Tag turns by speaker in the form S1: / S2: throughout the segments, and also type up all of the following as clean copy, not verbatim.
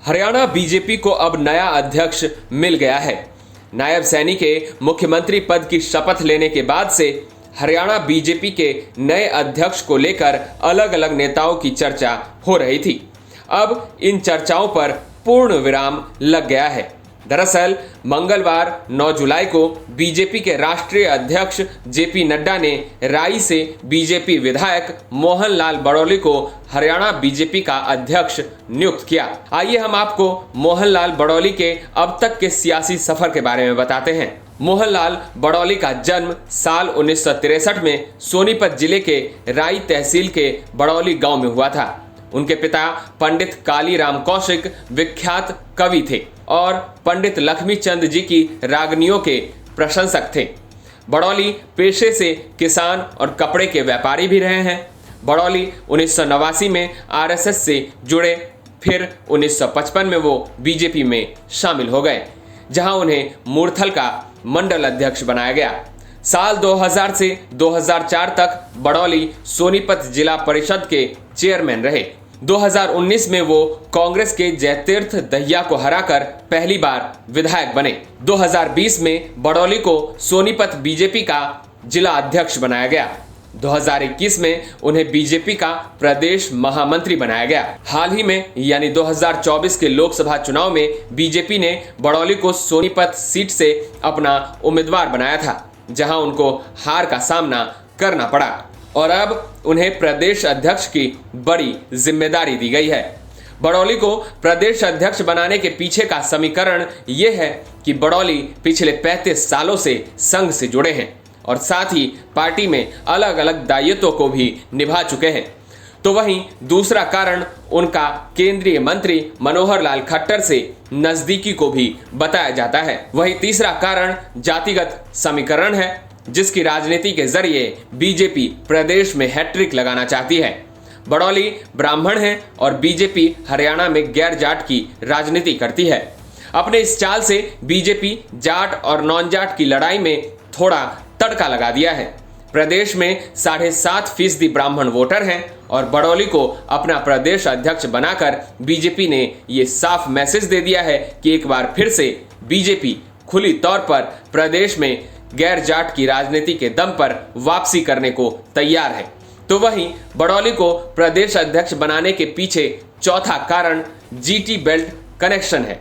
S1: Haryana BJP को अब नया अध्यक्ष मिल गया है। नायब सैनी के मुख्यमंत्री पद की शपथ लेने के बाद से हरियाणा बीजेपी के नए अध्यक्ष को लेकर अलग अलग नेताओं की चर्चा हो रही थी। अब इन चर्चाओं पर पूर्ण विराम लग गया है। दरअसल मंगलवार 9 जुलाई को बीजेपी के राष्ट्रीय अध्यक्ष जेपी नड्डा ने राई से बीजेपी विधायक मोहन लाल बड़ौली को हरियाणा बीजेपी का अध्यक्ष नियुक्त किया। आइए हम आपको मोहन लाल बड़ौली के अब तक के सियासी सफर के बारे में बताते हैं। मोहन लाल बड़ौली का जन्म साल 1963 में सोनीपत जिले के राई तहसील के बड़ौली गांव में हुआ था। उनके पिता पंडित कालीराम कौशिक विख्यात कवि थे और पंडित लक्ष्मीचंद जी की रागनियों के प्रशंसक थे। बड़ौली पेशे से किसान और कपड़े के व्यापारी भी रहे हैं। बड़ौली 1989 में आरएसएस से जुड़े, फिर 1955 में वो बीजेपी में शामिल हो गए, जहां उन्हें मूर्थल का मंडल अध्यक्ष बनाया गया। साल 2000 से 2004 तक बड़ौली सोनीपत जिला परिषद के चेयरमैन रहे। 2019 में वो कांग्रेस के जयतीर्थ दहिया को हराकर पहली बार विधायक बने। 2020 में बड़ौली को सोनीपत बीजेपी का जिला अध्यक्ष बनाया गया। 2021 में उन्हें बीजेपी का प्रदेश महामंत्री बनाया गया। हाल ही में यानी 2024 के लोकसभा चुनाव में बीजेपी ने बड़ौली को सोनीपत सीट से अपना उम्मीदवार बनाया था, जहां उनको हार का सामना करना पड़ा और अब उन्हें प्रदेश अध्यक्ष की बड़ी जिम्मेदारी दी गई है। बड़ौली को प्रदेश अध्यक्ष बनाने के पीछे का समीकरण यह है कि बड़ौली पिछले 35 सालों से संघ से जुड़े हैं और साथ ही पार्टी में अलग अलग दायित्वों को भी निभा चुके हैं। तो वहीं दूसरा कारण उनका केंद्रीय मंत्री मनोहर लाल खट्टर से नजदीकी को भी बताया जाता है। वहीं तीसरा कारण जातिगत समीकरण है, जिसकी राजनीति के जरिए बीजेपी प्रदेश में हैट्रिक लगाना चाहती है। बड़ौली ब्राह्मण हैं और बीजेपी हरियाणा में गैर जाट की राजनीति करती है। अपने इस चाल से बीजेपी जाट और नॉन जाट की लड़ाई में थोड़ा तड़का लगा दिया है। प्रदेश में 7.5% ब्राह्मण वोटर हैं और बड़ौली को अपना प्रदेश अध्यक्ष बनाकर बीजेपी ने ये साफ मैसेज दे दिया है कि एक बार फिर से बीजेपी खुली तौर पर प्रदेश में गैर जाट की राजनीति के दम पर वापसी करने को तैयार है। तो वहीं बड़ौली को प्रदेश अध्यक्ष बनाने के पीछे चौथा कारण जीटी बेल्ट कनेक्शन है।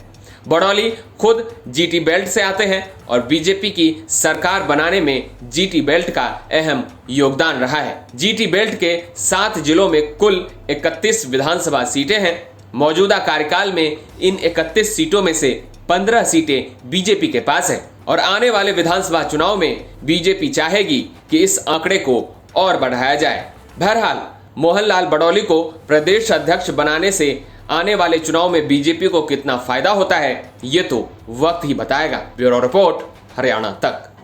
S1: बड़ौली खुद जीटी बेल्ट से आते हैं और बीजेपी की सरकार बनाने में जीटी बेल्ट का अहम योगदान रहा है। जीटी बेल्ट के 7 जिलों में कुल 31 विधानसभा सीटें हैं। मौजूदा कार्यकाल में इन 31 सीटों में से 15 सीटें बीजेपी के पास है और आने वाले विधानसभा चुनाव में बीजेपी चाहेगी कि इस आंकड़े को और बढ़ाया जाए। बहरहाल मोहन लाल बड़ौली को प्रदेश अध्यक्ष बनाने से आने वाले चुनाव में बीजेपी को कितना फायदा होता है, ये तो वक्त ही बताएगा। ब्यूरो रिपोर्ट, हरियाणा तक।